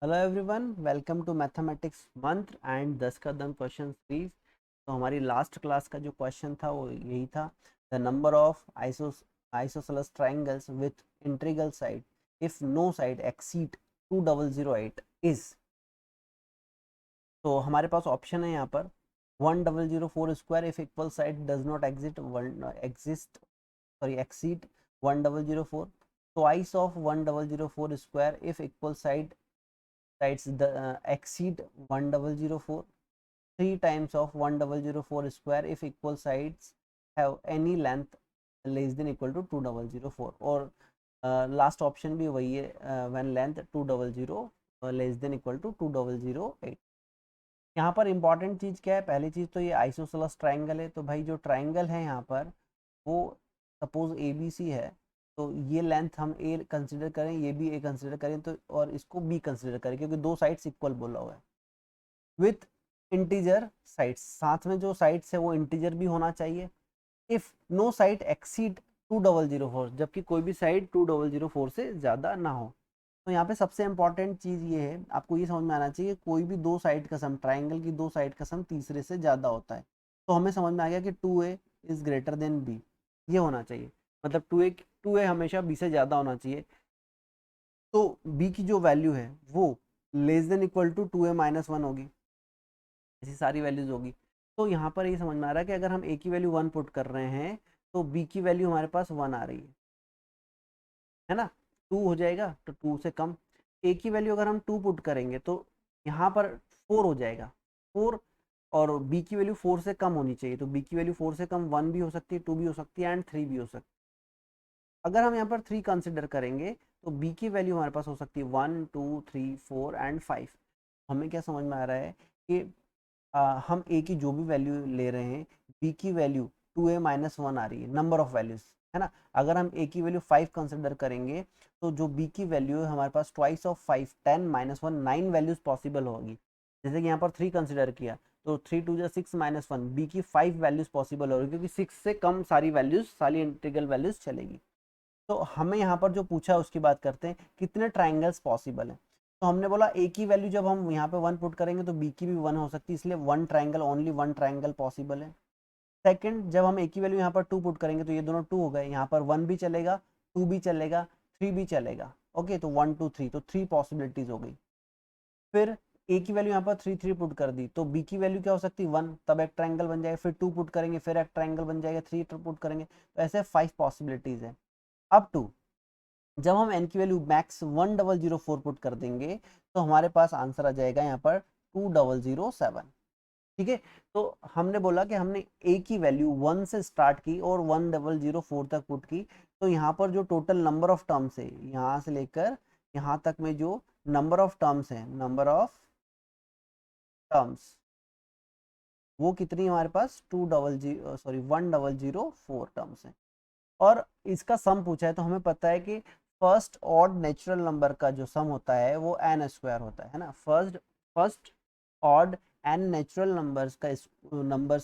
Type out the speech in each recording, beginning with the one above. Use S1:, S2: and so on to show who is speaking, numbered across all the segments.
S1: Hello everyone, welcome to mathematics Mantra and 10 का दम question series. तो हमारी लास्ट क्लास का जो क्वेश्चन था वो यही था, the number of isosceles triangles with integral side if no side exceed 2008 is. तो हमारे पास ऑप्शन है यहाँ पर 1004 square if equal side does not exceed 1004, twice of 1004 square if equal sides exceed 1004, 3 times of 1004 square if equal sides have any length less than equal to 2004, और last option भी वही है, when length 200 less than equal to 2008। यहाँ पर important चीज़ क्या है? पहली चीज़ तो ये आइसोसेलेस ट्राइंगल है, तो भाई जो ट्राइंगल है यहाँ पर वो सपोज ए बी सी है, तो ये लेंथ हम ए कंसिडर करें, ये भी ए कंसिडर करें, तो और इसको बी कंसिडर करें क्योंकि दो साइड्स इक्वल बोला हुआ है। विथ इंटीजर साइड्स, साथ में जो साइड्स है वो इंटीजर भी होना चाहिए। इफ नो साइड एक्सीड 2004, जबकि कोई भी साइड 2004 से ज़्यादा ना हो। तो यहाँ पे सबसे इंपॉर्टेंट चीज़ ये है, आपको ये समझ में आना चाहिए, कोई भी दो साइड का सम, ट्राइंगल की दो साइड का सम तीसरे से ज़्यादा होता है। तो हमें समझ में आ गया कि 2a is greater than b, ये होना चाहिए। मतलब 2a हमेशा b से ज़्यादा होना चाहिए। तो b की जो वैल्यू है वो less than equal to 2a minus 1 होगी, ऐसी सारी वैल्यूज होगी। तो यहाँ पर ये समझ में आ रहा है कि अगर हम a की वैल्यू 1 पुट कर रहे हैं तो b की वैल्यू हमारे पास 1 आ रही है ना, 2 हो जाएगा तो 2 से कम। a की वैल्यू अगर हम 2 पुट करेंगे तो यहाँ पर 4 हो जाएगा, 4, और b की वैल्यू 4 से कम होनी चाहिए, तो b की वैल्यू 4 से कम 1 भी हो सकती है, 2 भी हो सकती है एंड 3 भी हो सकती है। अगर हम यहाँ पर 3 कंसिडर करेंगे तो b की वैल्यू हमारे पास हो सकती है 1 2 3 4 एंड 5। हमें क्या समझ में आ रहा है कि हम a की जो भी वैल्यू ले रहे हैं, b की वैल्यू 2a माइनस 1 आ रही है, नंबर ऑफ वैल्यूज है ना। अगर हम a की वैल्यू 5 कंसिडर करेंगे तो जो b की वैल्यू है हमारे पास twice of 5 10 minus 1 9 values possible होगी। जैसे कि यहाँ पर 3 कंसिडर किया तो 3 2 जा 6 माइनस 1, b की 5 वैल्यूज पॉसिबल होगी क्योंकि 6 से कम सारी वैल्यूज, सारी इंटीग्रल वैल्यूज चलेगी। तो हमें यहाँ पर जो पूछा है उसकी बात करते हैं, कितने ट्राइंगल्स पॉसिबल हैं। तो हमने बोला ए की वैल्यू जब हम यहाँ पे 1 पुट करेंगे तो बी की भी 1 हो सकती है, इसलिए one triangle, only one triangle possible है। सेकंड, जब हम ए की वैल्यू यहाँ पर 2 पुट करेंगे तो ये दोनों 2 हो गए, यहाँ पर 1 भी चलेगा, 2 भी चलेगा, 3 भी चलेगा। ओके, तो 1 2 3, तो 3 पॉसिबिलिटीज हो गई। फिर ए की वैल्यू यहाँ पर 3 3 पुट कर दी तो बी की वैल्यू क्या हो सकती है 1, तब एक ट्राइंगल बन जाएगा। फिर 2 पुट करेंगे फिर एक ट्राइंगल बन जाएगा, 3 पुट करेंगे, तो ऐसे 5 पॉसिबिलिटीज है। अप टू जब हम n की वैल्यू मैक्स 1004 पुट कर देंगे तो हमारे पास आंसर आ जाएगा यहाँ पर 2007। ठीक है, तो हमने बोला कि हमने a की वैल्यू 1 से स्टार्ट की और 1004 तक पुट की, तो यहाँ पर जो टोटल नंबर ऑफ टर्म्स है यहाँ से लेकर यहाँ तक में जो नंबर ऑफ टर्म्स है, नंबर ऑफ टर्म्स वो कितनी हमारे पास 1004 टर्म्स है। और इसका सम पूछा है तो हमें पता है कि फर्स्ट ऑड नेचुरल नंबर का जो सम होता है वो एन स्क्वायर होता है ना। First odd n natural numbers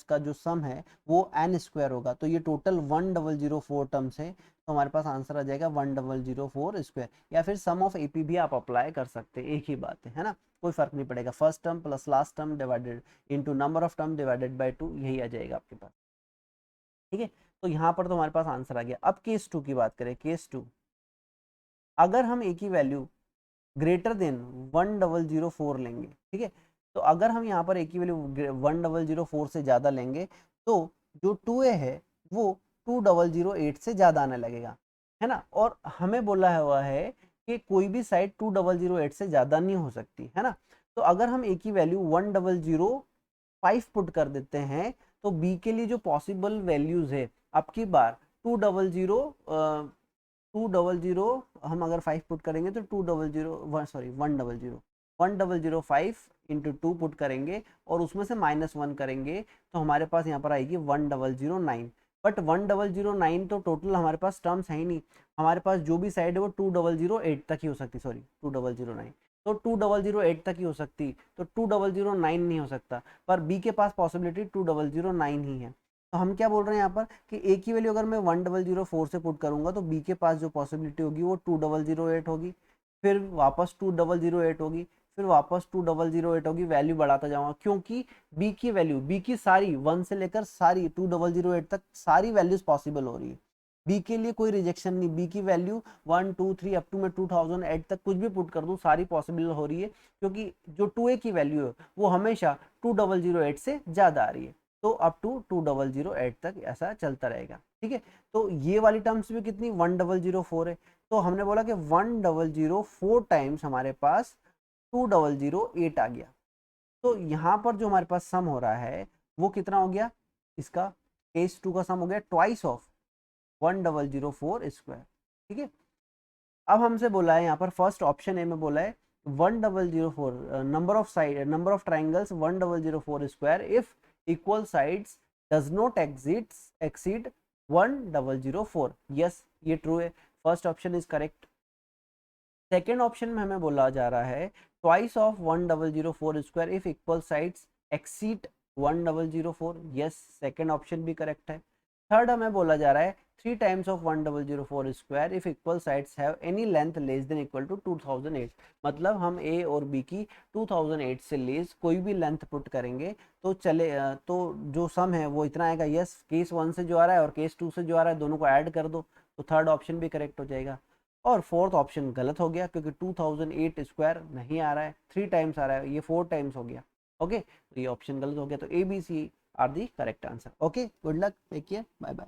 S1: का जो सम है वो एन स्क्वायर होगा। तो ये टोटल 1004 टर्म्स है, तो हमारे पास आंसर आ जाएगा 1004 स्क्वायर। या फिर सम ऑफ एपी भी आप अप्लाई कर सकते हैं, एक ही बात है ना, कोई फर्क नहीं पड़ेगा। First term plus last term divided into number of term divided by 2, यही आ जाएगा आपके पास। ठीक है, तो यहाँ पर तो हमारे पास आंसर आ गया। अब केस 2 की बात करें। केस 2, अगर हम ए की वैल्यू ग्रेटर देन 1004 लेंगे, ठीक है, तो अगर हम यहाँ पर ए की वैल्यू 1004 से ज़्यादा लेंगे तो जो 2a है वो 2008 से ज़्यादा आने लगेगा, है ना। और हमें बोला हुआ है कि कोई भी साइड 2008 से ज़्यादा नहीं हो सकती, है ना। तो अगर हम ए की वैल्यू 1005 पुट कर देते हैं तो बी के लिए जो पॉसिबल वैल्यूज है, अब की बार 200 हम अगर 5 पुट करेंगे तो 1005 इंटू 2 पुट करेंगे और उसमें से -1 करेंगे तो हमारे पास यहाँ पर आएगी 1009। बट 1009 तो टोटल हमारे पास टर्म्स है ही नहीं, हमारे पास जो भी साइड है वो 2008 तक ही हो सकती, सॉरी 2009, तो 2008 तक ही हो सकती, तो 2009 नहीं हो सकता। पर बी के पास पॉसिबिलिटी 2009 ही है। तो हम क्या बोल रहे हैं यहाँ पर कि ए की वैल्यू अगर मैं 1004 से पुट करूंगा तो बी के पास जो पॉसिबिलिटी होगी वो 2008 होगी, फिर वापस 2008 होगी, फिर वापस 2008 होगी, वैल्यू बढ़ाता जाऊंगा क्योंकि बी की वैल्यू, बी की सारी 1 से लेकर सारी 2008 तक सारी वैल्यूज पॉसिबल हो रही है। बी के लिए कोई रिजेक्शन नहीं, बी की वैल्यू 1 2 3 अप टू मैं 2008 तक कुछ भी पुट कर दूं सारी पॉसिबल हो रही है, क्योंकि जो 2a की वैल्यू है वो हमेशा 2008 से ज़्यादा आ रही है। तो अप टू 2008 तक ऐसा चलता रहेगा, ठीक है। तो ये वाली टर्म्स भी कितनी 1004 है, तो हमने बोला कि 1004 टाइम्स हमारे पास 2008 आ गया। तो यहाँ पर जो हमारे पास सम हो रहा है वो कितना हो गया, इसका केस 2 का सम हो गया ट्वाइस ऑफ 1004 स्क्वायर, ठीक है। अब हमसे बोला है यहाँ पर फर्स्ट ऑप्शन ए में बोला है 1004 number of triangles 1004 square if equal sides does not exceed 1004। Yes, ये ट्रू है, first option is correct. Second option में हमें बोला जा रहा है twice of 1004 square if equal sides exceed 1004। Yes, second option भी करेक्ट है। थर्ड हमें बोला जा रहा है 3 times of 1004 square if equal sides have any length less than equal to 2008। मतलब हम ए और बी की 2008 से लेस कोई भी लेंथ पुट करेंगे तो चले, तो जो सम है वो इतना आएगा। यस, केस 1 से जो आ रहा है और केस 2 से जो आ रहा है दोनों को ऐड कर दो तो थर्ड ऑप्शन भी करेक्ट हो जाएगा। और फोर्थ ऑप्शन गलत हो गया क्योंकि 2008 स्क्वायर नहीं आ रहा है, 3 टाइम्स आ रहा है, ये 4 टाइम्स हो गया। ओके, तो ये ऑप्शन गलत हो गया, तो A B C are the correct answer. Okay, good luck, take care, bye bye.